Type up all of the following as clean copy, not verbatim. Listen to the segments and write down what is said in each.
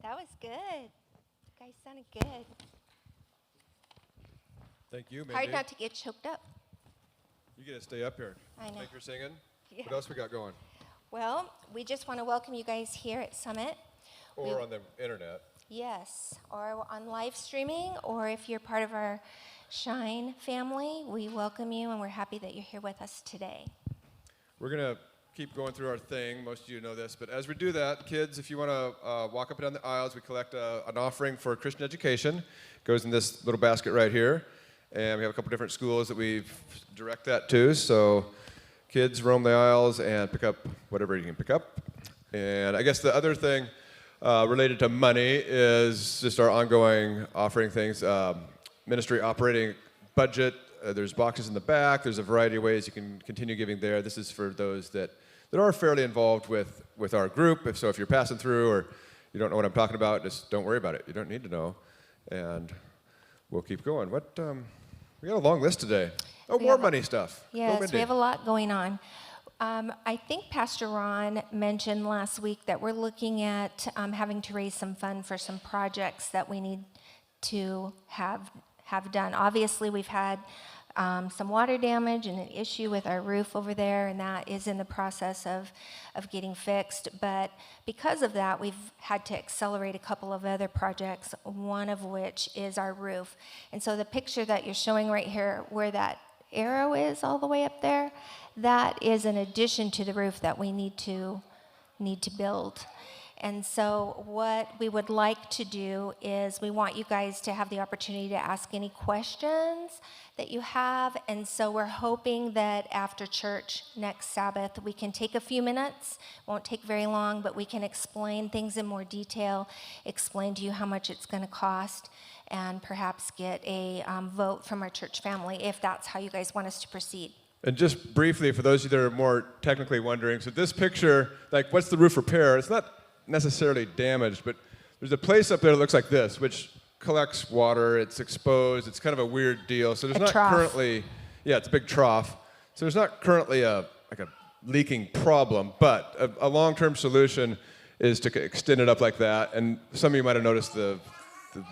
That was good. You guys sounded good. Thank you, Mindy. Hard not to get choked up. You get to stay up here. I know. Thank you for singing. Yeah. What else we got going? Well, we just want to welcome you guys here at Summit. Or on the internet. Yes, or on live streaming, or if you're part of our Shine family, we welcome you and we're happy that you're here with us today. We're going to keep going through our thing. Most of you know this. But as we do that, kids, if you want to walk up and down the aisles, we collect an offering for Christian education. It goes in this little basket right here. And we have a couple different schools that we direct that to. So kids roam the aisles and pick up whatever you can pick up. And I guess the other thing related to money is just our ongoing offering things. Ministry operating budget. There's boxes in the back. There's a variety of ways you can continue giving there. This is for those that are fairly involved with our group. If you're passing through or you don't know what I'm talking about, just don't worry about it. You don't need to know. And we'll keep going. We got a long list today. Oh, more money stuff. Yes, we have a lot going on. I think Pastor Ron mentioned last week that we're looking at having to raise some fund for some projects that we need to have done. Obviously, we've had some water damage and an issue with our roof over there, and that is in the process of getting fixed. But because of that, we've had to accelerate a couple of other projects, one of which is our roof. And so the picture that you're showing right here, where that arrow is all the way up there, that is an addition to the roof that we need to build. And so what we would like to do is we want you guys to have the opportunity to ask any questions that you have. And so we're hoping that after church next Sabbath, we can take a few minutes. Won't take very long, but we can explain things in more detail, explain to you how much it's going to cost, and perhaps get a vote from our church family if that's how you guys want us to proceed. And just briefly, for those of you that are more technically wondering, so this picture, what's the roof repair? It's not necessarily damaged, but there's a place up there that looks like this, which collects water. It's exposed. It's kind of a weird deal. So there's not currently, it's a big trough. So there's not currently a leaking problem, but a long-term solution is to extend it up like that. And some of you might have noticed the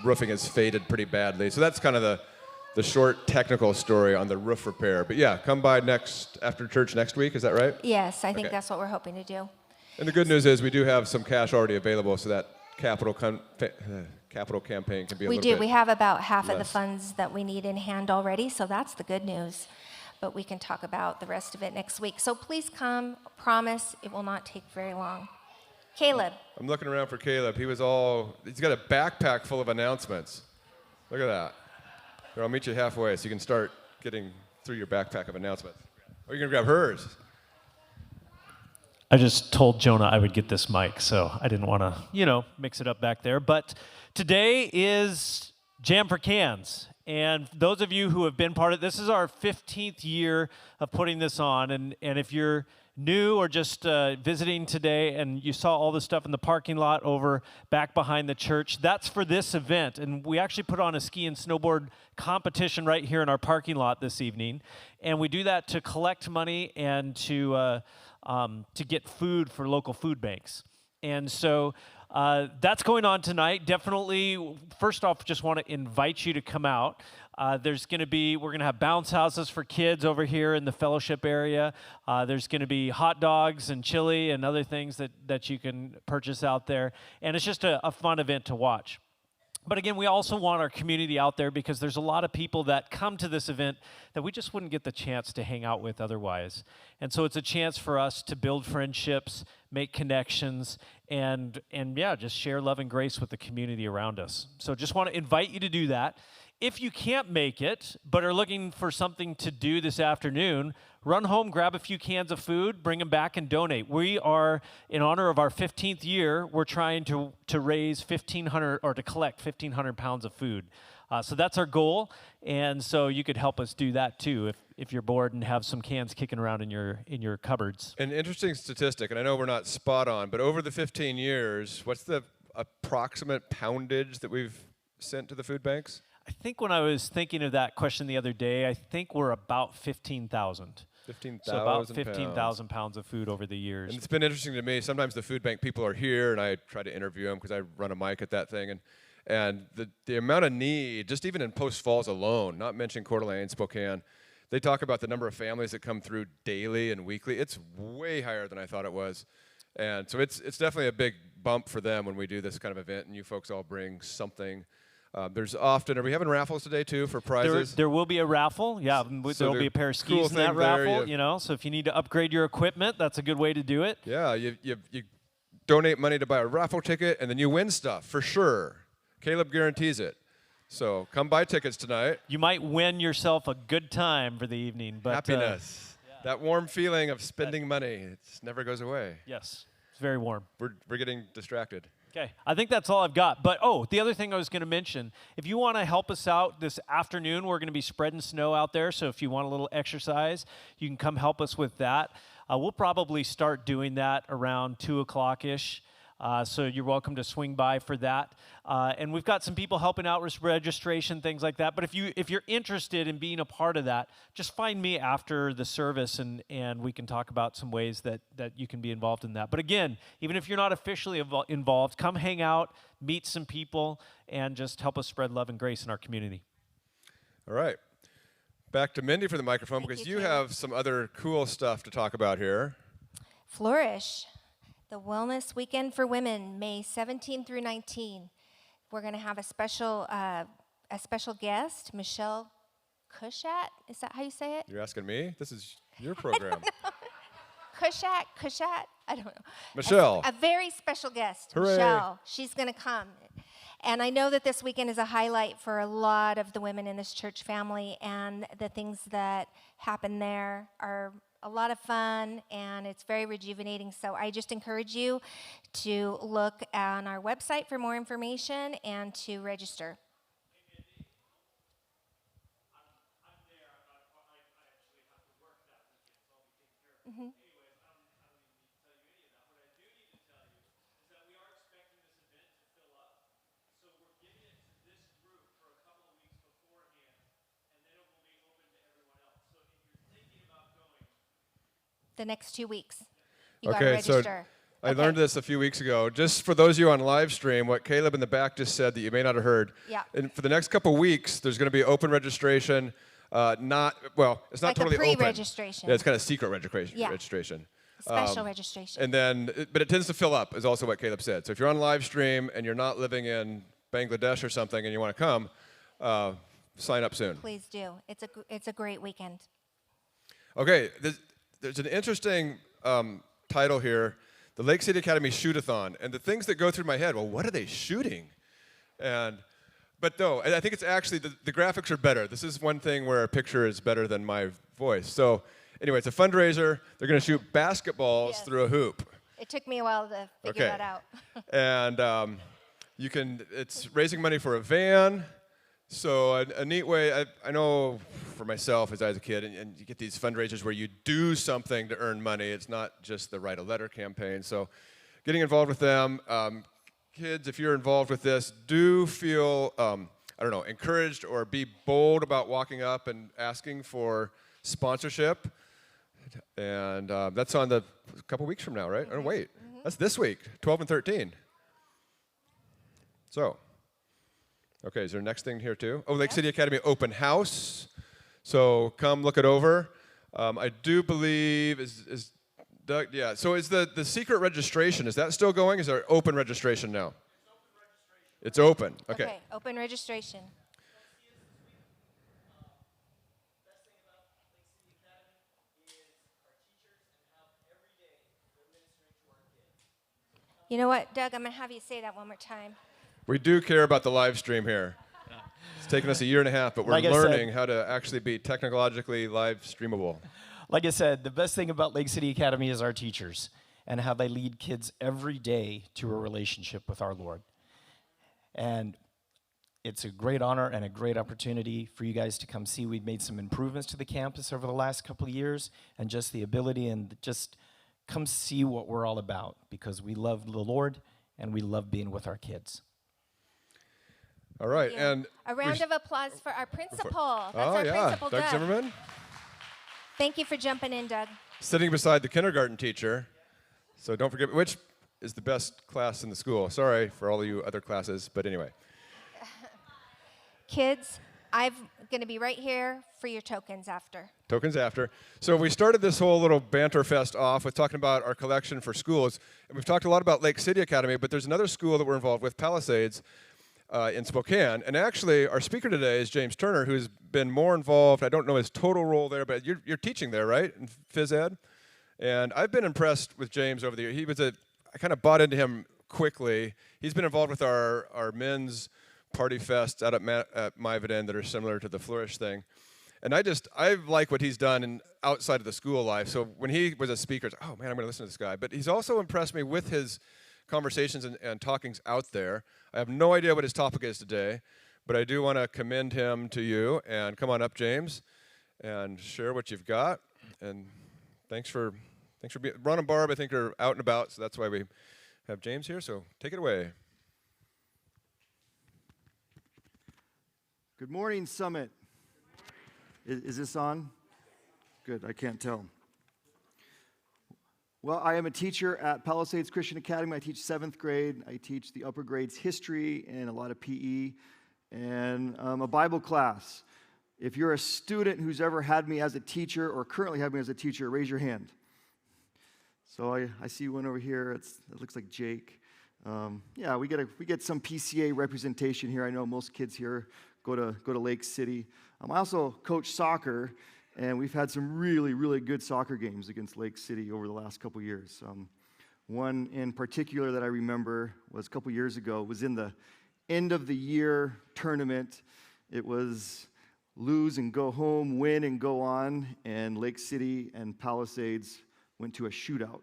roofing has faded pretty badly. So that's kind of the short technical story on the roof repair. But yeah, come by after church next week. Is that right? Yes, I think that's what we're hoping to do. And the good news is we do have some cash already available, so that capital campaign can be a little bit. We do. We have about half of the funds that we need in hand already, so that's the good news. But we can talk about the rest of it next week. So please come. Promise it will not take very long. Caleb. I'm looking around for Caleb. He's got a backpack full of announcements. Look at that. Here, I'll meet you halfway so you can start getting through your backpack of announcements. Or you're going to grab hers. I just told Jonah I would get this mic, so I didn't want to, mix it up back there. But today is Jam for Cans. And those of you who have been part of this is our 15th year of putting this on. And if you're new or just visiting today and you saw all the stuff in the parking lot over back behind the church, that's for this event. And we actually put on a ski and snowboard competition right here in our parking lot this evening. And we do that to collect money and to get food for local food banks. And so that's going on tonight. Definitely, first off, just want to invite you to come out. We're going to have bounce houses for kids over here in the fellowship area. There's going to be hot dogs and chili and other things that you can purchase out there. And it's just a fun event to watch. But again, we also want our community out there because there's a lot of people that come to this event that we just wouldn't get the chance to hang out with otherwise. And so it's a chance for us to build friendships, make connections, and just share love and grace with the community around us. So just want to invite you to do that. If you can't make it, but are looking for something to do this afternoon, run home, grab a few cans of food, bring them back, and donate. We are, in honor of our 15th year, we're trying to raise 1,500 or to collect 1,500 pounds of food. So that's our goal, and so you could help us do that too if you're bored and have some cans kicking around in your cupboards. An interesting statistic, and I know we're not spot on, but over the 15 years, what's the approximate poundage that we've sent to the food banks? I think when I was thinking of that question the other day, I think we're about 15,000. 15,000 So about pounds. 15,000 pounds of food over the years. And it's been interesting to me. Sometimes the food bank people are here, and I try to interview them because I run a mic at that thing. And the amount of need, just even in Post Falls alone, not mentioning Coeur d'Alene, Spokane, they talk about the number of families that come through daily and weekly. It's way higher than I thought it was. And so it's definitely a big bump for them when we do this kind of event, and you folks all bring something. There's often, are we having raffles today too for prizes? There will be a raffle. Yeah, So there'll be the a pair of cool skis in that thing there, raffle. You know, so if you need to upgrade your equipment, that's a good way to do it. Yeah, you donate money to buy a raffle ticket, and then you win stuff for sure. Caleb guarantees it. So come buy tickets tonight. You might win yourself a good time for the evening. But Happiness. That warm feeling of spending money, it never goes away. Yes, it's very warm. We're getting distracted. Okay, I think that's all I've got. But the other thing I was going to mention, if you want to help us out this afternoon, we're going to be spreading snow out there. So if you want a little exercise, you can come help us with that. We'll probably start doing that around 2 o'clock-ish. So you're welcome to swing by for that. And we've got some people helping out with registration, things like that. But if you're interested in being a part of that, just find me after the service, and we can talk about some ways that you can be involved in that. But again, even if you're not officially involved, come hang out, meet some people, and just help us spread love and grace in our community. All right. Back to Mindy for the microphone, because you have some other cool stuff to talk about here. Flourish, the Wellness Weekend for Women, May 17 through 19. We're going to have a special guest, Michelle Cushat. Is that how you say it? You're asking me? This is your program. Cushat? I don't know. Michelle. A very special guest, Hooray. Michelle. She's going to come. And I know that this weekend is a highlight for a lot of the women in this church family, and the things that happen there are a lot of fun, and it's very rejuvenating. So I just encourage you to look on our website for more information and to register. Mm-hmm. The next 2 weeks. You got to register. I learned this a few weeks ago. Just for those of you on live stream, what Caleb in the back just said that you may not have heard. Yeah. And for the next couple weeks, there's going to be open registration. It's not like totally a pre-registration. open. Yeah, it's kind of secret registration. Yeah. Registration. Special registration. And then, but it tends to fill up, is also what Caleb said. So if you're on live stream and you're not living in Bangladesh or something and you want to come, sign up soon. Please do. It's a great weekend. Okay, there's an interesting title here, the Lake City Academy Shoot-a-thon. And the things that go through my head, well, what are they shooting? But I think it's actually, the graphics are better. This is one thing where a picture is better than my voice. So anyway, it's a fundraiser. They're going to shoot basketballs through a hoop. It took me a while to figure that out. And it's raising money for a van. So a neat way, I know for myself as I was a kid, and you get these fundraisers where you do something to earn money. It's not just the Write a Letter campaign. So getting involved with them. Kids, if you're involved with this, do feel, encouraged or be bold about walking up and asking for sponsorship. And that's on a couple weeks from now, right? Mm-hmm. Oh, wait. Mm-hmm. That's this week, 12 and 13. So, okay, is there a next thing here too? Oh, Lake City Academy open house. So come look it over. I do believe, is Doug, yeah. So is the secret registration, is that still going? Is there open registration now? It's open. Okay. Open registration. You know what, Doug? I'm going to have you say that one more time. We do care about the live stream here. It's taken us a year and a half, but we're learning how to actually be technologically live streamable. Like I said, the best thing about Lake City Academy is our teachers and how they lead kids every day to a relationship with our Lord. And it's a great honor and a great opportunity for you guys to come see. We've made some improvements to the campus over the last couple of years, and just the ability and just come see what we're all about, because we love the Lord and we love being with our kids. All right, and a round of applause for our principal. That's oh our yeah, principal, Doug Zimmerman. Thank you for jumping in, Doug. Sitting beside the kindergarten teacher. So don't forget, which is the best class in the school. Sorry for all of you other classes, but anyway. Kids, I'm going to be right here for your tokens after. Tokens after. So we started this whole little banter fest off with talking about our collection for schools. And we've talked a lot about Lake City Academy, but there's another school that we're involved with, Palisades, in Spokane. And actually, our speaker today is James Turner, who's been more involved. I don't know his total role there, but you're teaching there, right, in phys ed? And I've been impressed with James over the years. I kind of bought into him quickly. He's been involved with our men's party fests out at Maivaden that are similar to the Flourish thing. And I like what he's done outside of the school life. So when he was a speaker, it's, oh man, I'm going to listen to this guy. But he's also impressed me with his conversations and talkings out there. I have no idea what his topic is today, but I do want to commend him to you. And come on up, James, and share what you've got. And thanks for being. Ron and Barb, I think, are out and about, so that's why we have James here. So take it away. Good morning, Summit. Is this on? Good, I can't tell. Well, I am a teacher at Palisades Christian Academy. I teach 7th grade. I teach the upper grades history and a lot of PE and a Bible class. If you're a student who's ever had me as a teacher or currently have me as a teacher, raise your hand. So I see one over here. It looks like Jake. Yeah, we get some PCA representation here. I know most kids here go to Lake City. I also coach soccer, and we've had some really, really good soccer games against Lake City over the last couple years. One in particular that I remember was a couple years ago. It was in the end of the year tournament. It was lose and go home, win and go on, and Lake City and Palisades went to a shootout.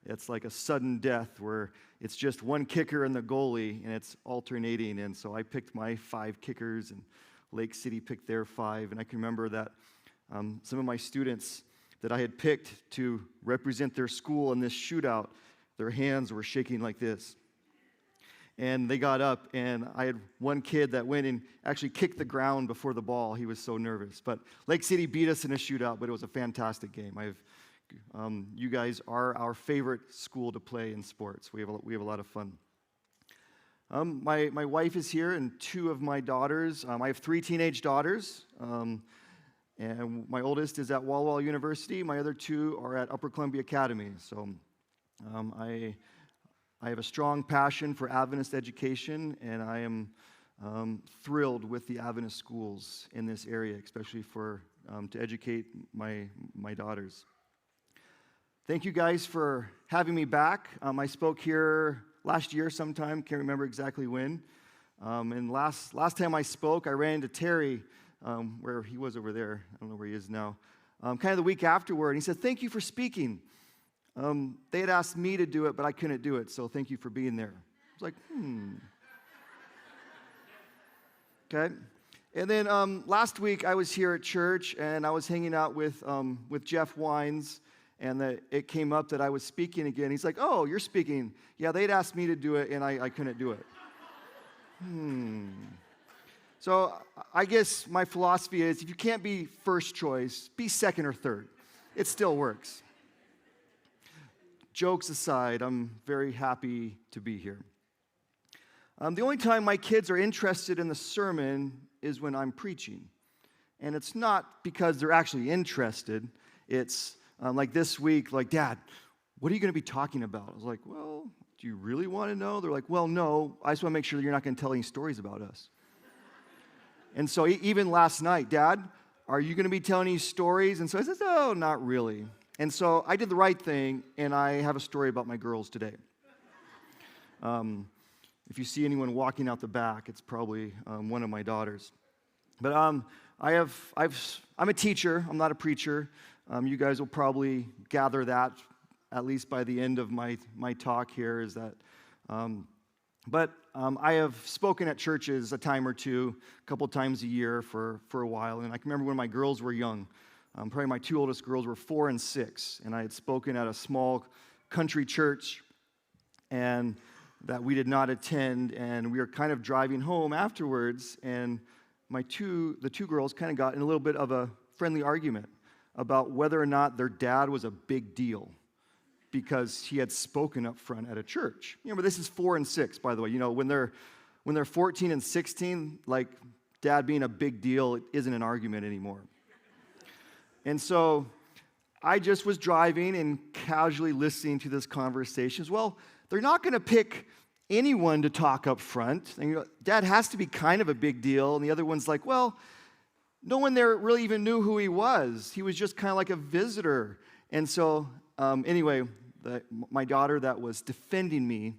It's like a sudden death where it's just one kicker and the goalie, and it's alternating. And so I picked my 5 kickers, and Lake City picked their 5. And I can remember that some of my students that I had picked to represent their school in this shootout, their hands were shaking like this. And they got up, and I had one kid that went and actually kicked the ground before the ball. He was so nervous. But Lake City beat us in a shootout, but it was a fantastic game. You guys are our favorite school to play in sports. We have a lot of fun. My wife is here, and 2 of my daughters. I have 3 teenage daughters, and my oldest is at Walla Walla University. My other 2 are at Upper Columbia Academy. So I have a strong passion for Adventist education, and I am thrilled with the Adventist schools in this area, especially to educate my daughters. Thank you guys for having me back. I spoke here last year sometime, can't remember exactly when. And last time I spoke, I ran into Terry, where he was over there. I don't know where he is now. Kind of the week afterward, and he said, "Thank you for speaking. They had asked me to do it, but I couldn't do it, so thank you for being there." I was like, Okay. And then last week, I was here at church, and I was hanging out with Jeff Wines. And it came up that I was speaking again. He's like, "Oh, you're speaking." Yeah, they'd asked me to do it, and I couldn't do it. So I guess my philosophy is, if you can't be first choice, be second or third. It still works. Jokes aside, I'm very happy to be here. The only time my kids are interested in the sermon is when I'm preaching. And it's not because they're actually interested. It's like this week, like, "Dad, what are you going to be talking about?" I was like, "Well, do you really want to know?" They're like, "Well, no, I just want to make sure you're not going to tell any stories about us." And so even last night, "Dad, are you going to be telling any stories?" And so I said, "Oh, not really." And so I did the right thing, and I have a story about my girls today. If you see anyone walking out the back, it's probably one of my daughters. But I'm a teacher. I'm not a preacher. You guys will probably gather that, at least by the end of my talk here, is that. But I have spoken at churches a time or two, a couple times a year for a while. And I can remember when my girls were young. Probably my 2 oldest girls were 4 and 6. And I had spoken at a small country church and that we did not attend. And we were kind of driving home afterwards. And the two girls kind of got in a little bit of a friendly argument. about whether or not their dad was a big deal because he had spoken up front at a church. But this is 4 and 6, by the way. When they're 14 and 16, like dad being a big deal isn't an argument anymore. And so I just was driving and casually listening to this conversation. Well, they're not going to pick anyone to talk up front. And, dad has to be kind of a big deal. And the other one's like, well, no one there really even knew who he was. He was just kind of like a visitor. And so, anyway, my daughter that was defending me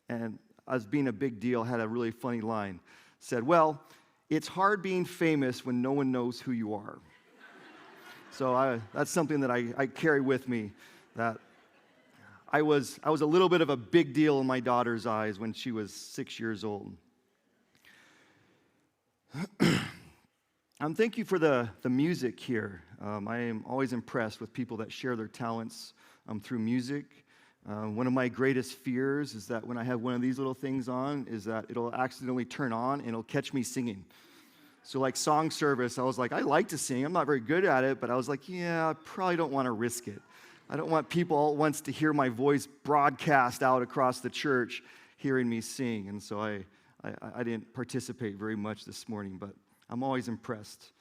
and as being a big deal had a really funny line. Said, well, it's hard being famous when no one knows who you are. So that's something that I carry with me, that I was a little bit of a big deal in my daughter's eyes when she was 6 years old. Thank you for the music here. I am always impressed with people that share their talents through music. One of my greatest fears is that when I have one of these little things on, is that it'll accidentally turn on and it'll catch me singing. So like song service, I was like, I like to sing. I'm not very good at it, but I was like, yeah, I probably don't want to risk it. I don't want people all at once to hear my voice broadcast out across the church hearing me sing. And so I didn't participate very much this morning, but I'm always impressed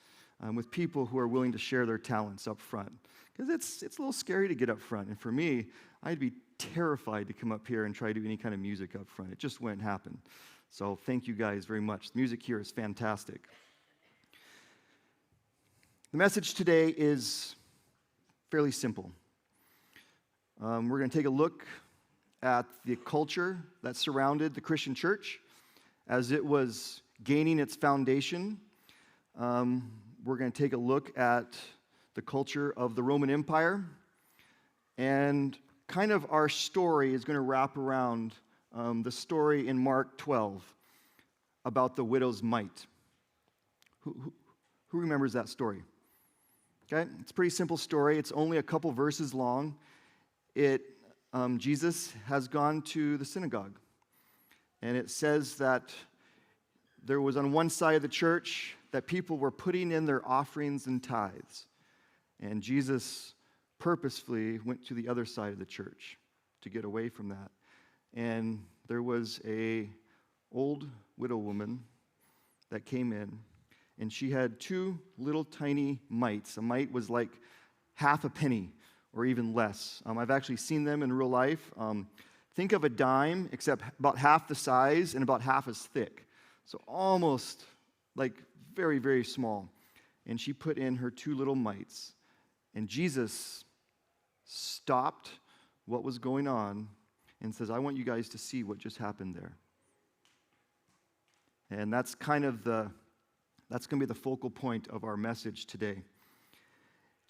with people who are willing to share their talents up front. Because it's a little scary to get up front. And for me, I'd be terrified to come up here and try to do any kind of music up front. It just wouldn't happen. So thank you guys very much. The music here is fantastic. The message today is fairly simple. We're going to take a look at the culture that surrounded the Christian church as it was gaining its foundation. We're going to take a look at the culture of the Roman Empire. And kind of our story is going to wrap around the story in Mark 12 about the widow's mite. Who remembers that story? Okay, it's a pretty simple story. It's only a couple verses long. Jesus has gone to the synagogue, and it says that there was on one side of the church that people were putting in their offerings and tithes, and Jesus purposefully went to the other side of the church to get away from that. And there was a old widow woman that came in, and she had 2 little tiny mites. A mite was like half a penny or even less. I've actually seen them in real life. Think of a dime, except about half the size and about half as thick. So almost like very, very small. And she put in her 2 little mites. And Jesus stopped what was going on and says, I want you guys to see what just happened there. And that's kind of that's going to be the focal point of our message today.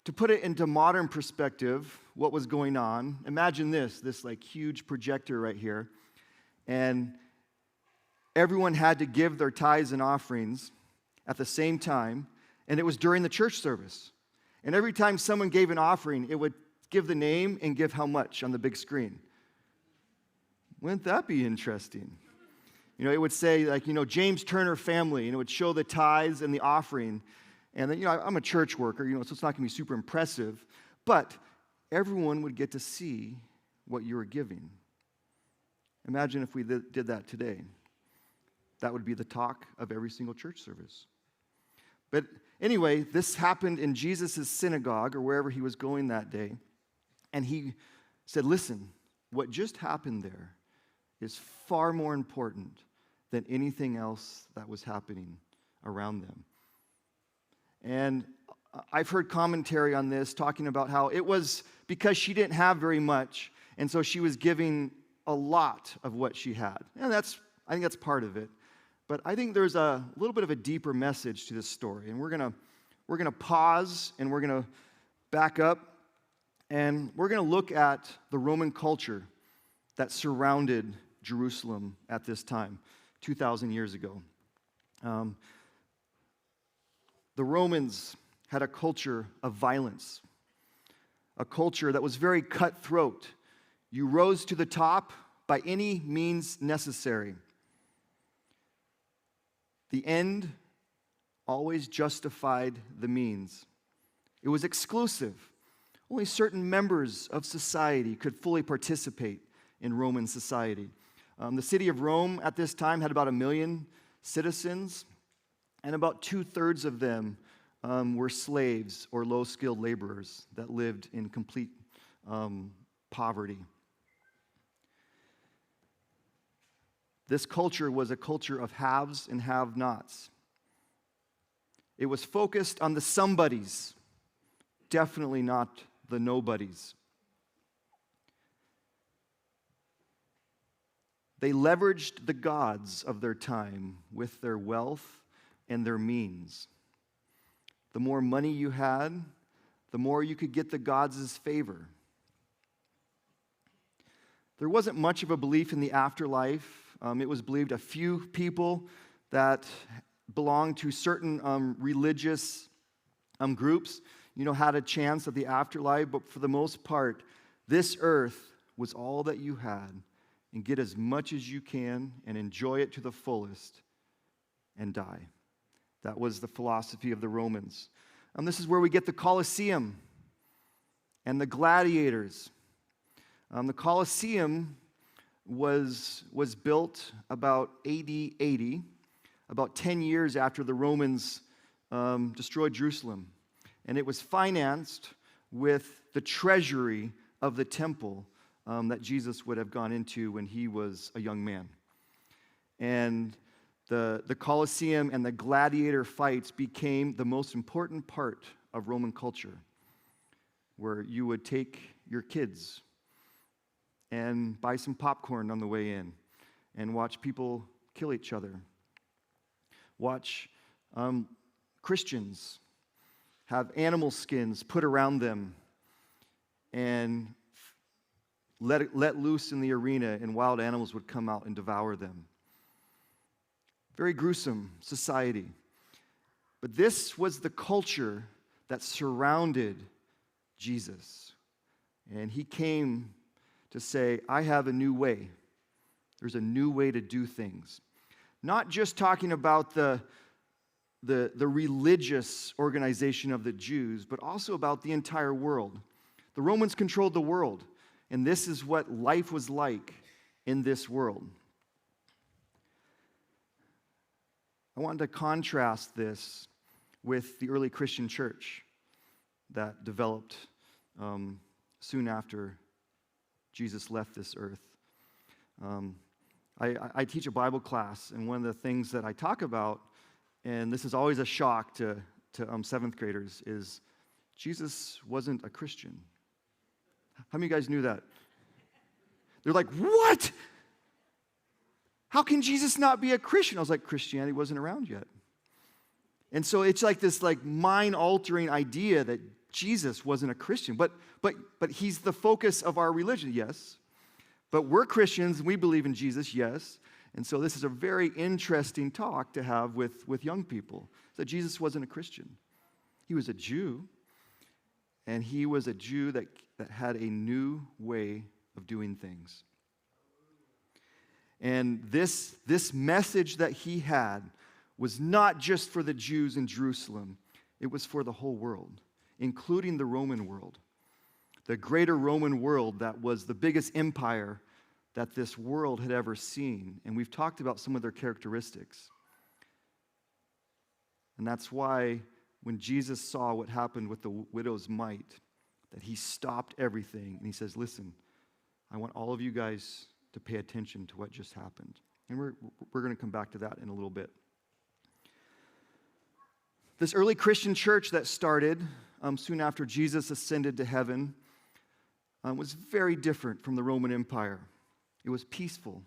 To put it into modern perspective, what was going on, imagine this like huge projector right here, and everyone had to give their tithes and offerings at the same time, and it was during the church service. And every time someone gave an offering, it would give the name and give how much on the big screen. Wouldn't that be interesting? It would say, like, James Turner family, and it would show the tithes and the offering. And then, I'm a church worker, so it's not going to be super impressive. But everyone would get to see what you were giving. Imagine if we did that today. That would be the talk of every single church service. But anyway, this happened in Jesus' synagogue or wherever he was going that day. And he said, listen, what just happened there is far more important than anything else that was happening around them. And I've heard commentary on this talking about how it was because she didn't have very much, and so she was giving a lot of what she had. And I think that's part of it. But I think there's a little bit of a deeper message to this story. And we're gonna pause and we're gonna back up, and we're gonna look at the Roman culture that surrounded Jerusalem at this time, 2,000 years ago. The Romans had a culture of violence, a culture that was very cutthroat. You rose to the top by any means necessary. The end always justified the means. It was exclusive. Only certain members of society could fully participate in Roman society. The city of Rome at this time had about 1 million citizens, and about 2/3 of them were slaves or low-skilled laborers that lived in complete poverty. This culture was a culture of haves and have-nots. It was focused on the somebodies, definitely not the nobodies. They leveraged the gods of their time with their wealth and their means. The more money you had, the more you could get the gods' favor. There wasn't much of a belief in the afterlife. It was believed a few people that belonged to certain religious groups, had a chance at the afterlife, but for the most part, this earth was all that you had, and get as much as you can and enjoy it to the fullest and die. That was the philosophy of the Romans. And this is where we get the Colosseum and the gladiators. The Colosseum was built about AD 80, about 10 years after the Romans destroyed Jerusalem. And it was financed with the treasury of the temple that Jesus would have gone into when he was a young man. And the Colosseum and the gladiator fights became the most important part of Roman culture, where you would take your kids and buy some popcorn on the way in and watch people kill each other. Watch Christians have animal skins put around them and let loose in the arena, and wild animals would come out and devour them. Very gruesome society. But this was the culture that surrounded Jesus. And he came to say, I have a new way. There's a new way to do things. Not just talking about the religious organization of the Jews, but also about the entire world. The Romans controlled the world, and this is what life was like in this world. I wanted to contrast this with the early Christian church that developed soon after Jesus left this earth. I teach a Bible class, and one of the things that I talk about, and this is always a shock to seventh graders, is Jesus wasn't a Christian. How many of you guys knew that? They're like, what? How can Jesus not be a Christian? I was like, Christianity wasn't around yet. And so it's like this mind-altering idea that Jesus wasn't a Christian. But he's the focus of our religion, yes. But we're Christians, and we believe in Jesus, yes. And so this is a very interesting talk to have with young people. That Jesus wasn't a Christian. He was a Jew, and he was a Jew that had a new way of doing things. And this message that he had was not just for the Jews in Jerusalem. It was for the whole world, including the Roman world. The greater Roman world that was the biggest empire that this world had ever seen. And we've talked about some of their characteristics. And that's why when Jesus saw what happened with the widow's mite, that he stopped everything and he says, listen, I want all of you guys to pay attention to what just happened. And we're going to come back to that in a little bit. This early Christian church that started soon after Jesus ascended to heaven was very different from the Roman Empire. It was peaceful.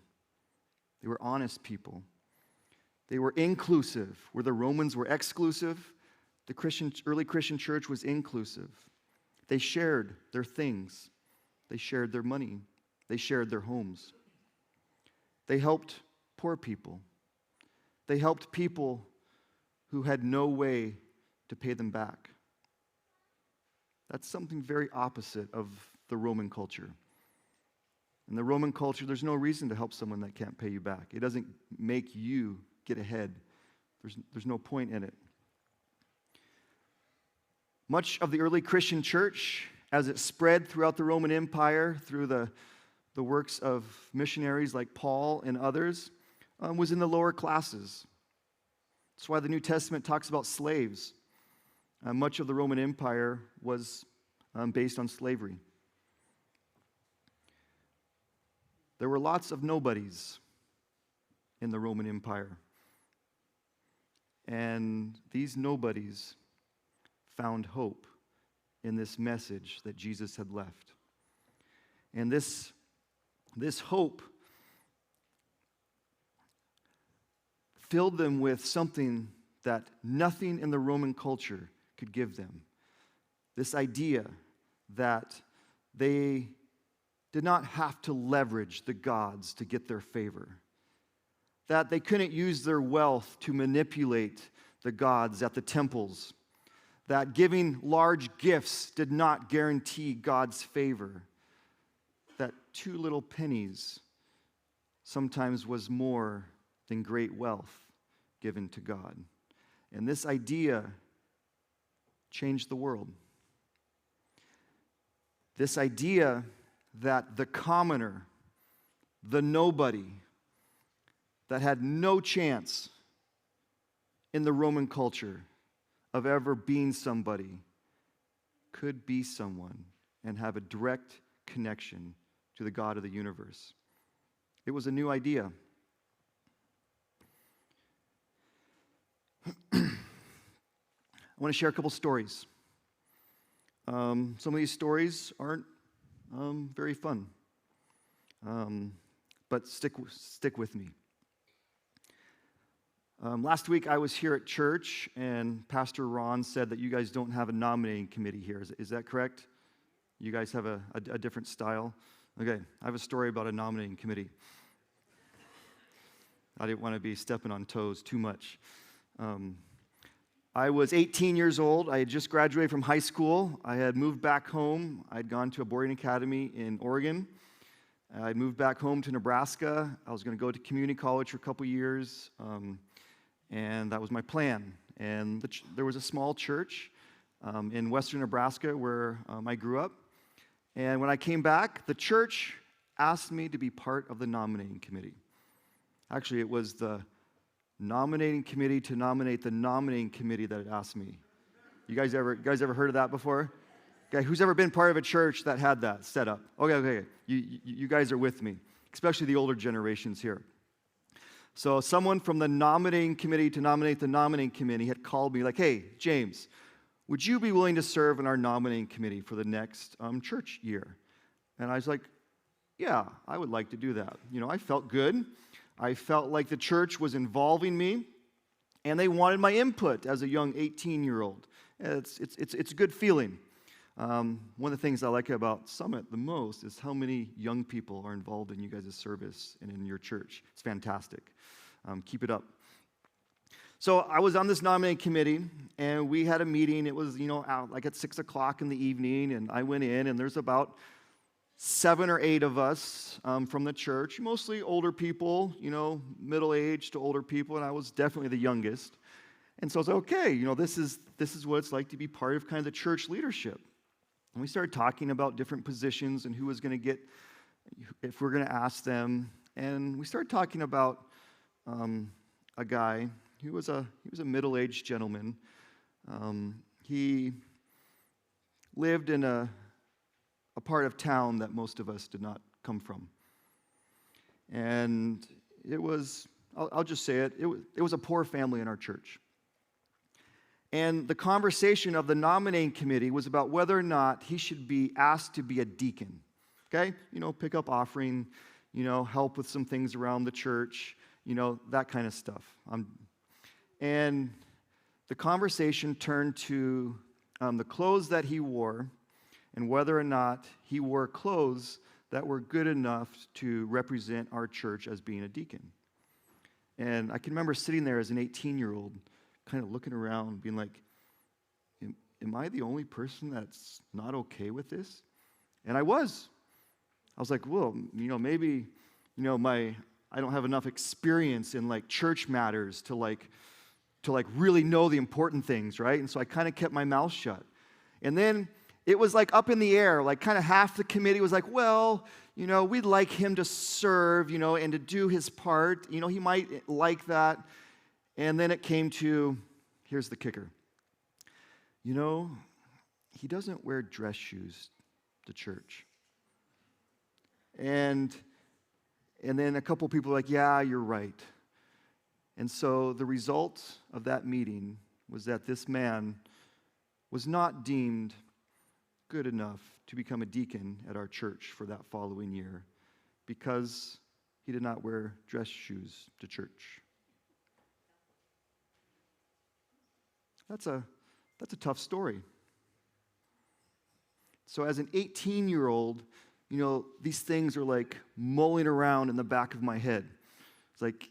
They were honest people. They were inclusive. Where the Romans were exclusive, the early Christian church was inclusive. They shared their things. They shared their money. They shared their homes. They helped poor people. They helped people who had no way to pay them back. That's something very opposite of the Roman culture. In the Roman culture, there's no reason to help someone that can't pay you back. It doesn't make you get ahead. There's no point in it. Much of the early Christian church, as it spread throughout the Roman Empire through the works of missionaries like Paul and others, was in the lower classes. That's why the New Testament talks about slaves. Much of the Roman Empire was based on slavery. There were lots of nobodies in the Roman Empire. And these nobodies found hope in this message that Jesus had left. And this hope filled them with something that nothing in the Roman culture could give them. This idea that they did not have to leverage the gods to get their favor, that they couldn't use their wealth to manipulate the gods at the temples, that giving large gifts did not guarantee God's favor, that 2 little pennies sometimes was more than great wealth given to God. And this idea changed the world. This idea that the commoner, the nobody, that had no chance in the Roman culture of ever being somebody, could be someone and have a direct connection to the God of the universe. It was a new idea. I want to share a couple stories. Some of these stories aren't very fun, but stick with me. Last week I was here at church, and Pastor Ron said that you guys don't have a nominating committee here. Is that correct? You guys have a different style? Okay, I have a story about a nominating committee. I didn't want to be stepping on toes too much. I was 18 years old. I had just graduated from high school. I had moved back home. I had gone to a boarding academy in Oregon. I moved back home to Nebraska. I was going to go to community college for a couple years, and that was my plan. And there was a small church in western Nebraska where I grew up. And when I came back, the church asked me to be part of the nominating committee. Actually, it was the nominating committee to nominate the nominating committee that had asked me. You guys ever heard of that before? Okay, who's ever been part of a church that had that set up? Okay. You guys are with me, especially the older generations here. So someone from the nominating committee to nominate the nominating committee had called me like, hey, James, would you be willing to serve in our nominating committee for the next church year? And I was like, yeah, I would like to do that. You know, I felt good. I felt like the church was involving me, and they wanted my input as a young 18-year-old. It's a good feeling. One of the things I like about Summit the most is how many young people are involved in you guys' service and in your church. It's fantastic. Keep it up. So I was on this nominating committee, and we had a meeting. It was, out like at 6 o'clock in the evening, and I went in, and there's about 7 or 8 of us from the church, mostly older people, middle-aged to older people, and I was definitely the youngest. And so I was like, okay, this is what it's like to be part of kind of the church leadership. And we started talking about different positions and who was going to get, if we're going to ask them. And we started talking about a guy who was a middle-aged gentleman. He lived in a part of town that most of us did not come from. And it was, I'll just say it was a poor family in our church. And the conversation of the nominating committee was about whether or not he should be asked to be a deacon. Okay? Pick up offering, help with some things around the church, that kind of stuff. And the conversation turned to the clothes that he wore and whether or not he wore clothes that were good enough to represent our church as being a deacon. And I can remember sitting there as an 18-year-old, kind of looking around, being like, am I the only person that's not okay with this? And I was like, well, maybe, I don't have enough experience in like church matters to really know the important things, right? And so I kind of kept my mouth shut. And then it was like up in the air, like kind of half the committee was like, well, we'd like him to serve, and to do his part. He might like that. And then it came to, here's the kicker. He doesn't wear dress shoes to church. And then a couple people were like, yeah, you're right. And so the result of that meeting was that this man was not deemed good enough to become a deacon at our church for that following year because he did not wear dress shoes to church. That's a tough story. So as an 18-year-old, these things are like mulling around in the back of my head. It's like,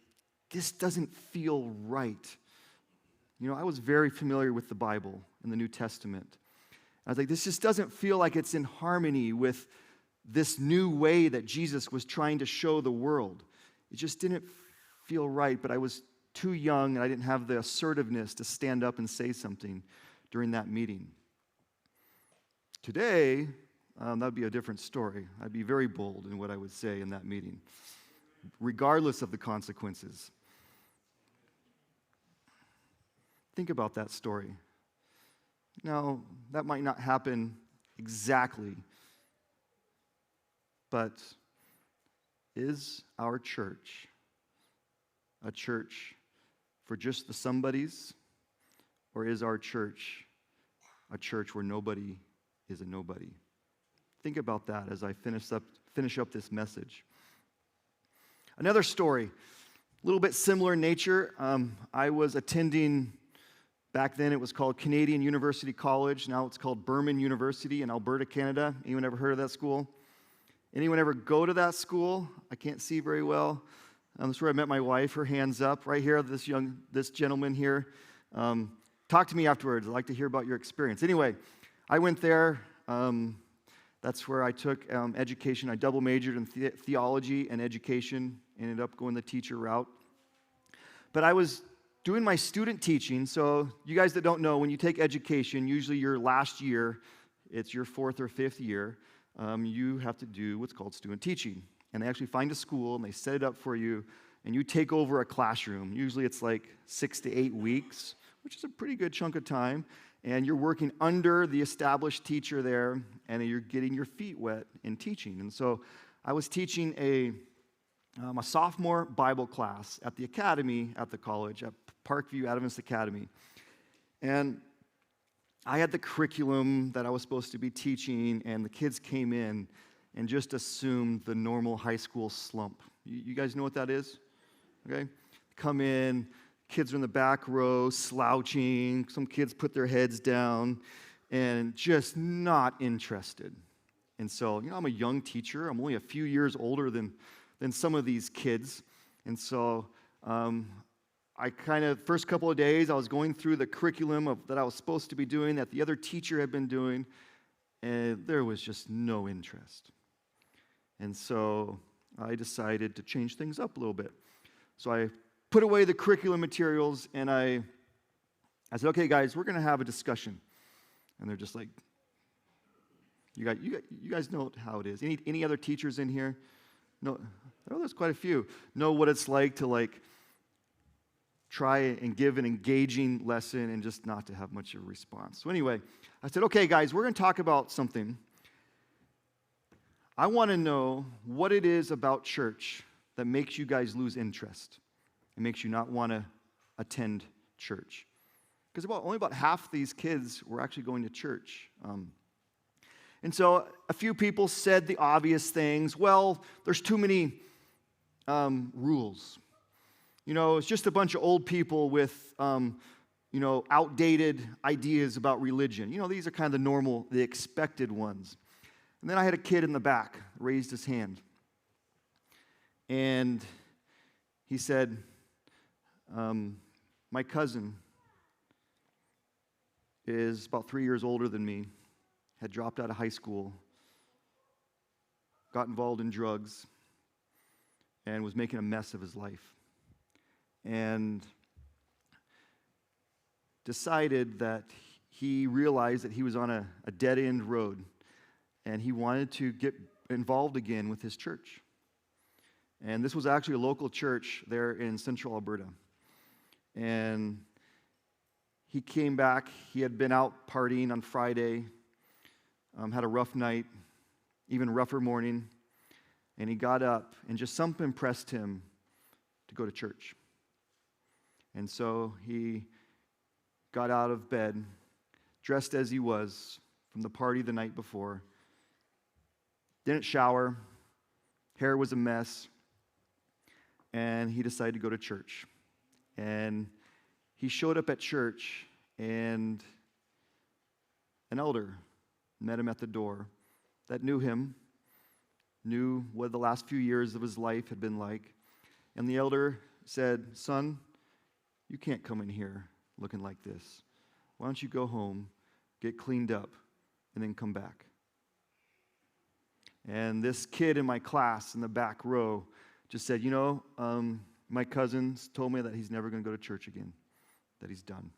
this doesn't feel right. I was very familiar with the Bible and the New Testament. I was like, this just doesn't feel like it's in harmony with this new way that Jesus was trying to show the world. It just didn't feel right, but I was too young and I didn't have the assertiveness to stand up and say something during that meeting. Today, that would be a different story. I'd be very bold in what I would say in that meeting, regardless of the consequences. Think about that story. Now, that might not happen exactly, but is our church a church for just the somebodies, or is our church a church where nobody is a nobody? Think about that as I finish up this message. Another story, a little bit similar in nature. I was attending, back then it was called Canadian University College. Now it's called Burman University in Alberta, Canada. Anyone ever heard of that school? Anyone ever go to that school? I can't see very well. That's where I met my wife. Her hand's up right here. This gentleman here. Talk to me afterwards. I'd like to hear about your experience. Anyway, I went there. That's where I took education. I double majored in theology and education. Ended up going the teacher route. But I was doing my student teaching. So you guys that don't know, when you take education, usually your last year, it's your fourth or fifth year, you have to do what's called student teaching. And they actually find a school, and they set it up for you, and you take over a classroom. Usually it's like 6 to 8 weeks, which is a pretty good chunk of time. And you're working under the established teacher there, and you're getting your feet wet in teaching. And so I was teaching a sophomore Bible class at the academy at the college, at Parkview Adventist Academy. And I had the curriculum that I was supposed to be teaching, and the kids came in and just assumed the normal high school slump. You guys know what that is? Okay? Come in, kids are in the back row, slouching. Some kids put their heads down and just not interested. And so, I'm a young teacher. I'm only a few years older than some of these kids. And so I first couple of days, I was going through the curriculum that I was supposed to be doing, that the other teacher had been doing, and there was just no interest. And so I decided to change things up a little bit. So I put away the curriculum materials, and I said, okay, guys, we're going to have a discussion. And they're just like, you guys know how it is. Any other teachers in here? No, there's quite a few. Know what it's like to try and give an engaging lesson and just not to have much of a response. So anyway, I said, okay, guys, we're going to talk about something. I want to know what it is about church that makes you guys lose interest and makes you not want to attend church. Because only about half these kids were actually going to church. And so a few people said the obvious things. Well, there's too many rules. It's just a bunch of old people with, outdated ideas about religion. These are kind of the expected ones. And then I had a kid in the back raised his hand. And he said, my cousin is about 3 years older than me, had dropped out of high school, got involved in drugs, and was making a mess of his life. And decided that he realized that he was on a dead-end road, and he wanted to get involved again with his church. And this was actually a local church there in central Alberta. And he came back. He had been out partying on Friday, had a rough night, even rougher morning. And he got up, and just something impressed him to go to church. And so he got out of bed, dressed as he was from the party the night before, didn't shower, hair was a mess, and he decided to go to church. And he showed up at church, and an elder met him at the door that knew him, knew what the last few years of his life had been like. And the elder said, "Son, you can't come in here looking like this. Why don't you go home, get cleaned up, and then come back?" And this kid in my class in the back row just said, my cousins told me that he's never going to go to church again, that he's done.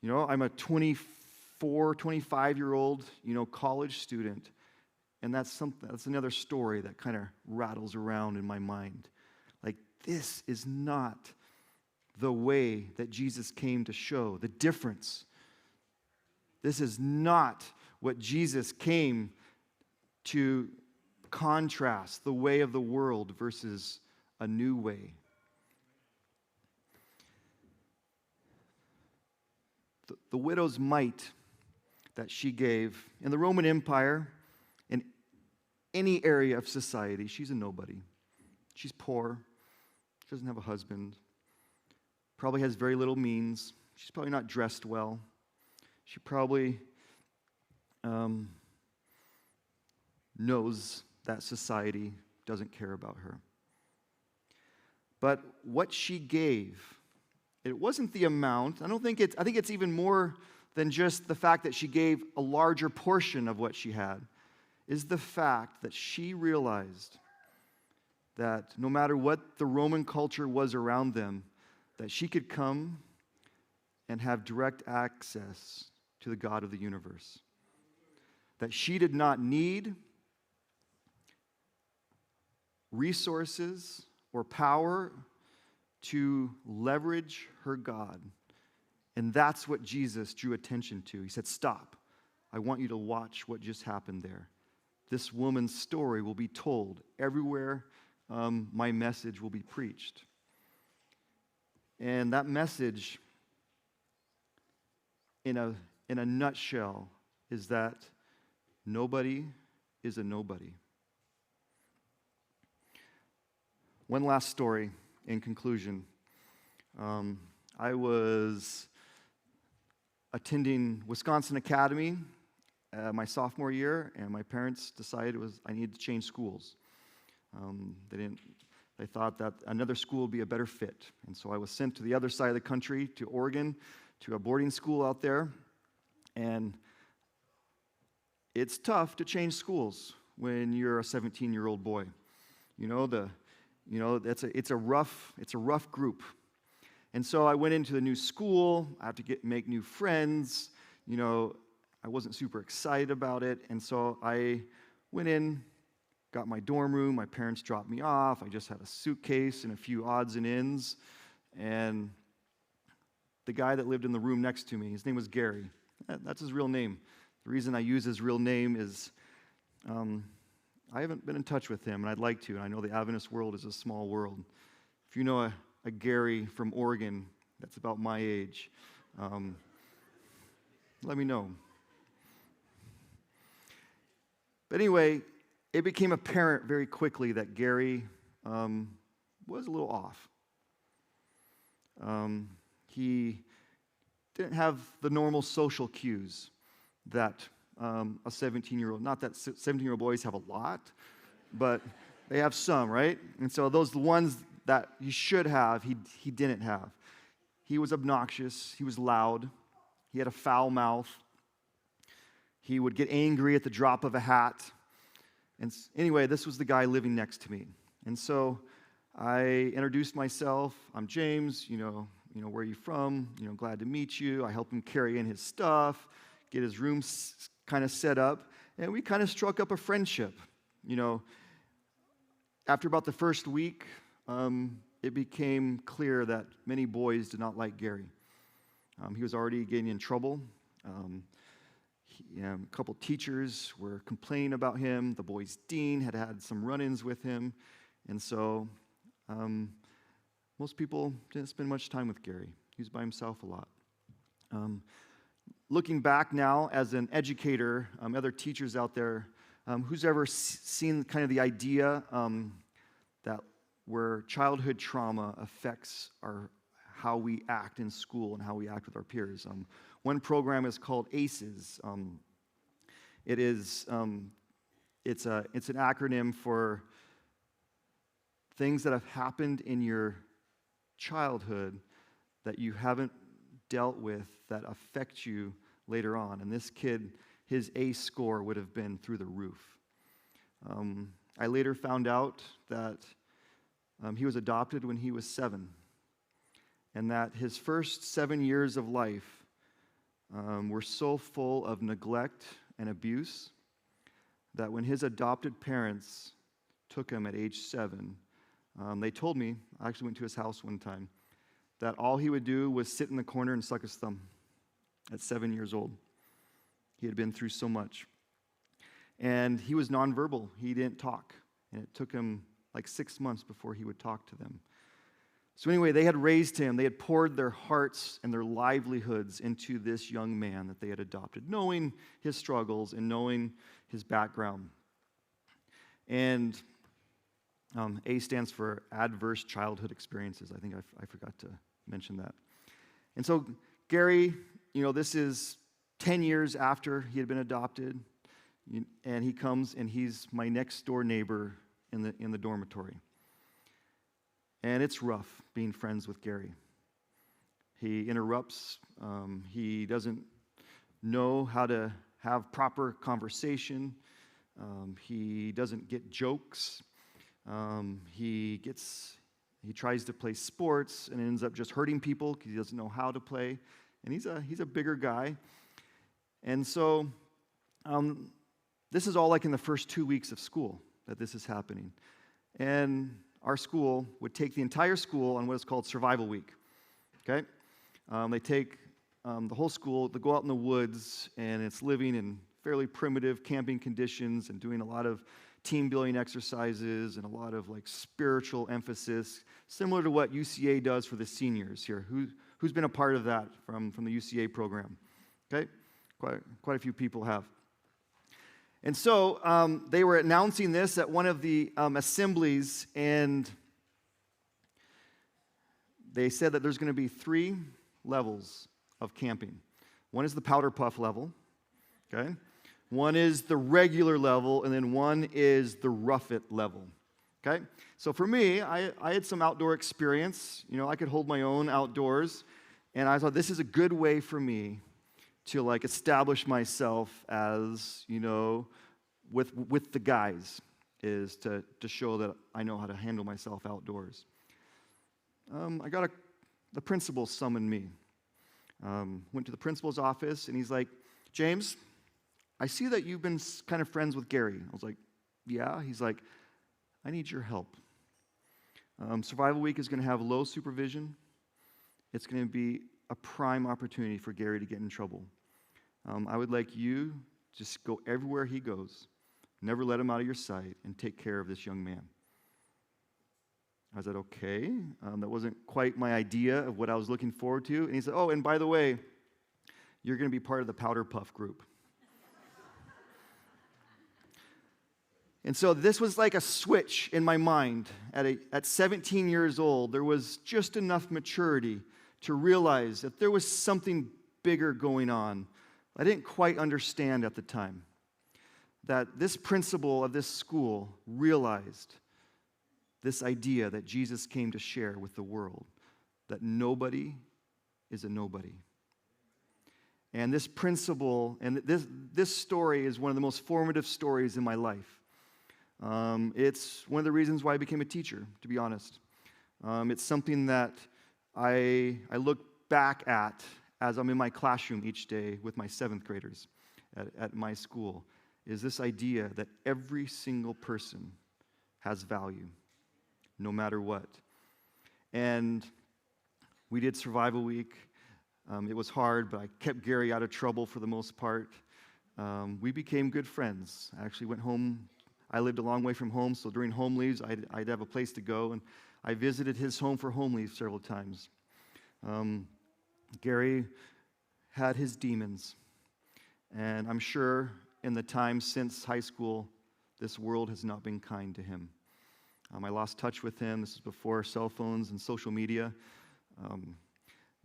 I'm a 24, 25-year-old, college student, and that's another story that kind of rattles around in my mind. Like, this is not the way that Jesus came to show the difference. This is not what Jesus came to contrast, the way of the world versus a new way. The widow's mite that she gave in the Roman Empire, in any area of society, she's a nobody. She's poor. She doesn't have a husband. Probably has very little means. She's probably not dressed well. She probably knows that society doesn't care about her. But what she gave, it wasn't the amount. I think it's even more than just the fact that she gave a larger portion of what she had, is the fact that she realized that no matter what the Roman culture was around them, that she could come and have direct access to the God of the universe. That she did not need resources or power to leverage her God. And that's what Jesus drew attention to. He said, "Stop. I want you to watch what just happened there. This woman's story will be told everywhere my message will be preached." And that message, in a nutshell, is that nobody is a nobody. One last story in conclusion. I was attending Wisconsin Academy my sophomore year, and my parents decided I needed to change schools. They thought that another school would be a better fit. And so I was sent to the other side of the country, to Oregon, to a boarding school out there. And it's tough to change schools when you're a 17-year-old boy. It's a rough group. And so I went into the new school. I had to make new friends. I wasn't super excited about it. And so I went in, got my dorm room. My parents dropped me off. I just had a suitcase and a few odds and ends. And the guy that lived in the room next to me, his name was Gary. That's his real name. The reason I use his real name is I haven't been in touch with him, and I'd like to. And I know the Adventist world is a small world. If you know a Gary from Oregon that's about my age, let me know. But anyway, it became apparent very quickly that Gary was a little off. He didn't have the normal social cues that a 17-year-old, not that 17-year-old boys have a lot, but they have some, right? And so the ones that you should have, he didn't have. He was obnoxious. He was loud. He had a foul mouth. He would get angry at the drop of a hat. And anyway, this was the guy living next to me. And so I introduced myself. I'm James. where are you from? Glad to meet you. I help him carry in his stuff, get his room kind of set up, and we kind of struck up a friendship. After about the first week, it became clear that many boys did not like Gary. He was already getting in trouble. A couple teachers were complaining about him. The boys' dean had had some run-ins with him. And so most people didn't spend much time with Gary. He was by himself a lot. Looking back now as an educator, other teachers out there, who's ever seen kind of the idea that where childhood trauma affects how we act in school and how we act with our peers? One program is called ACEs. It's an acronym for things that have happened in your childhood that you haven't dealt with that affect you later on. And this kid, his ACE score would have been through the roof. I later found out that he was adopted when he was 7, and that his first 7 years of life were so full of neglect and abuse that when his adopted parents took him at age 7, they told me, I actually went to his house one time, that all he would do was sit in the corner and suck his thumb at 7 years old. He had been through so much. And he was nonverbal. He didn't talk. And it took him like 6 months before he would talk to them. So anyway, they had raised him. They had poured their hearts and their livelihoods into this young man that they had adopted, knowing his struggles and knowing his background. And A stands for Adverse Childhood Experiences. I think I forgot to mention that. And so Gary, this is 10 years after he had been adopted, and he comes and he's my next door neighbor in the dormitory. And it's rough being friends with Gary. He interrupts. He doesn't know how to have proper conversation. He doesn't get jokes. He tries to play sports and ends up just hurting people because he doesn't know how to play. And he's a bigger guy. And so this is all like in the first 2 weeks of school that this is happening. And our school would take the entire school on what is called Survival Week. Okay? They take the whole school, they go out in the woods, and it's living in fairly primitive camping conditions and doing a lot of team building exercises and a lot of like spiritual emphasis, similar to what UCA does for the seniors here. Who's been a part of that from the UCA program? Okay? Quite a few people have. And so they were announcing this at one of the assemblies, and they said that there's going to be 3 levels of camping. One is the powder puff level, okay? One is the regular level, and then one is the rough it level, okay? So for me, I had some outdoor experience. I could hold my own outdoors, and I thought this is a good way for me to like establish myself as, with the guys, is to show that I know how to handle myself outdoors. The principal summoned me. Went to the principal's office, and he's like, James, I see that you've been kind of friends with Gary. I was like, yeah. He's like, I need your help. Survival Week is going to have low supervision. It's going to be a prime opportunity for Gary to get in trouble. I would like you to just go everywhere he goes, never let him out of your sight, and take care of this young man. I said, okay. That wasn't quite my idea of what I was looking forward to. And he said, oh, and by the way, you're going to be part of the Powder Puff group. And so this was like a switch in my mind. At 17 years old, there was just enough maturity to realize that there was something bigger going on I didn't quite understand at the time. That this principal of this school realized this idea that Jesus came to share with the world, that nobody is a nobody. And this principle, and this story is one of the most formative stories in my life. It's one of the reasons why I became a teacher, to be honest. It's something that I look back at as I'm in my classroom each day with my 7th graders at my school is this idea that every single person has value, no matter what. And we did Survival Week. It was hard, but I kept Gary out of trouble for the most part. We became good friends. I actually went home. I lived a long way from home, so during home leaves, I'd have a place to go, and I visited his home for home leave several times. Gary had his demons, and I'm sure in the time since high school, this world has not been kind to him. I lost touch with him. This is before cell phones and social media.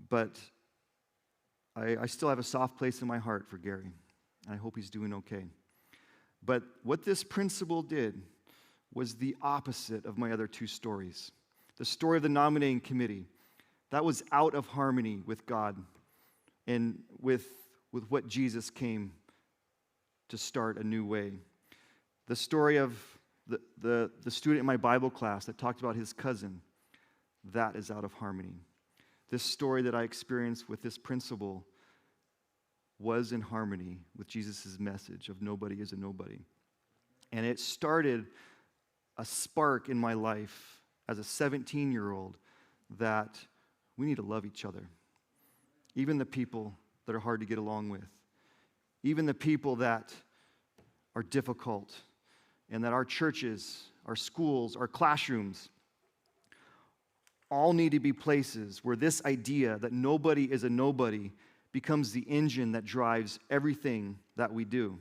But I still have a soft place in my heart for Gary. I hope he's doing okay. But what this principal did was the opposite of my other 2 stories. The story of the nominating committee, that was out of harmony with God and with what Jesus came to start a new way. The story of the student in my Bible class that talked about his cousin, that is out of harmony. This story that I experienced with this principal was in harmony with Jesus' message of nobody is a nobody. And it started a spark in my life as a 17-year-old that we need to love each other. Even the people that are hard to get along with. Even the people that are difficult. And that our churches, our schools, our classrooms all need to be places where this idea that nobody is a nobody becomes the engine that drives everything that we do.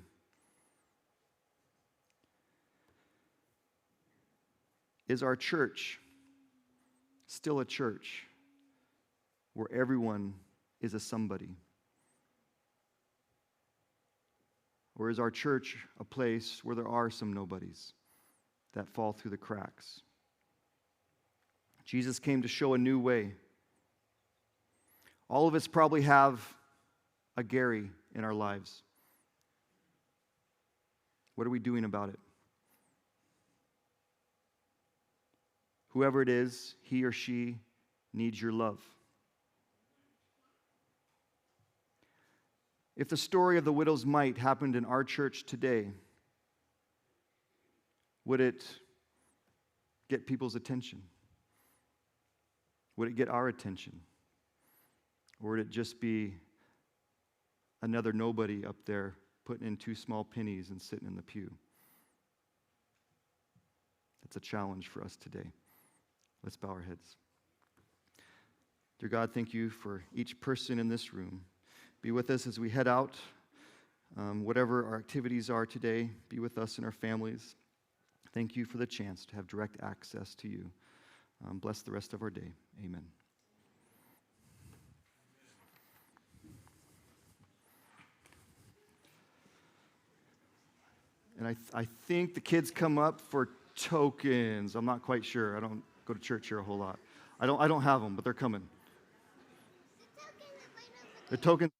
Is our church still a church where everyone is a somebody? Or is our church a place where there are some nobodies that fall through the cracks? Jesus came to show a new way. All of us probably have a Gary in our lives. What are we doing about it? Whoever it is, he or she needs your love. If the story of the widow's mite happened in our church today, would it get people's attention? Would it get our attention? Or would it just be another nobody up there putting in 2 small pennies and sitting in the pew? That's a challenge for us today. Let's bow our heads. Dear God, thank you for each person in this room. Be with us as we head out. Whatever our activities are today, be with us and our families. Thank you for the chance to have direct access to you. Bless the rest of our day. Amen. And I think the kids come up for tokens. I'm not quite sure. I don't go to church here a whole lot. I don't have them, but they're coming. The tokens.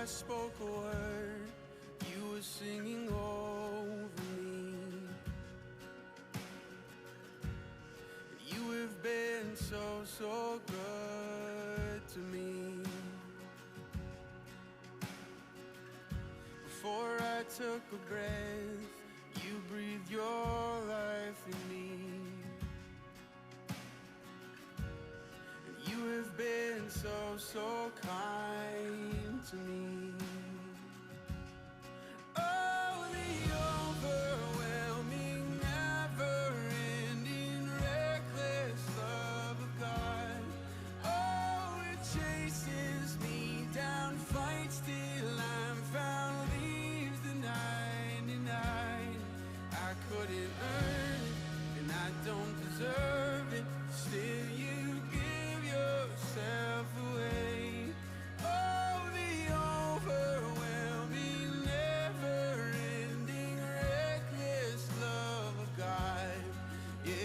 I spoke a word, you were singing over me. You have been so, so good to me. Before I took a breath, you breathed your life in me. And you have been so, so kind to me. Oh, the overwhelming, never-ending, reckless love of God. Oh, it chases me down, fights till I'm found, leaves the 99. I couldn't earn it, and I don't deserve it. Still, you give yourself away. Oh, the overwhelming, never-ending, reckless love of God. Yeah.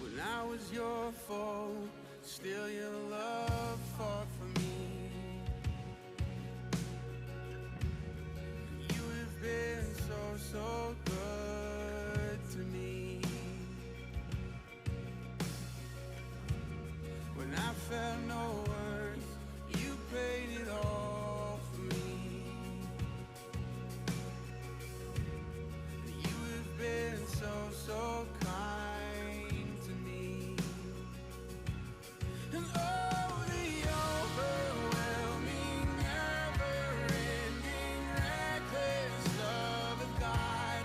When I was your foe, still your love fought for me. You have been so, so good to me. When I felt no worth, you paid it all for me. You have been so, so kind to me. And oh, the overwhelming, never-ending, reckless love of God.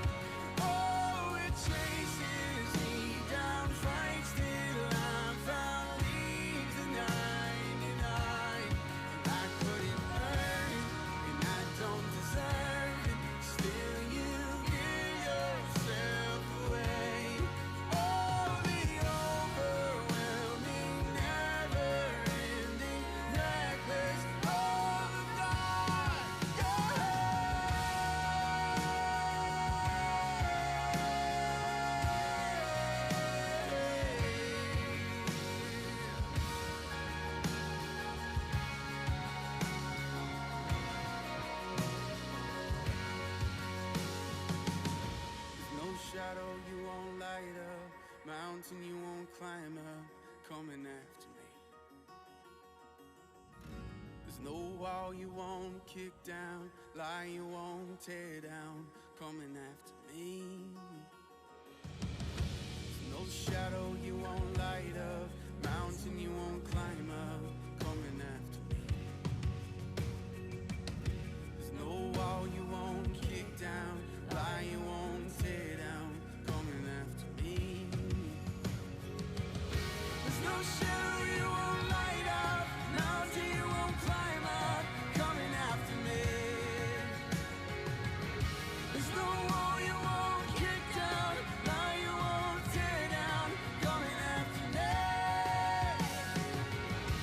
Oh, it chases me down, fights till I'm found, leaves the 99. I couldn't earn it, and I don't deserve it. Still, you give yourself away. Oh, the overwhelming, never-ending, reckless love of God. There's no shadow you won't light up, mountain you won't climb up, coming after me. There's no wall you won't kick down, lie you won't tear down, coming after me.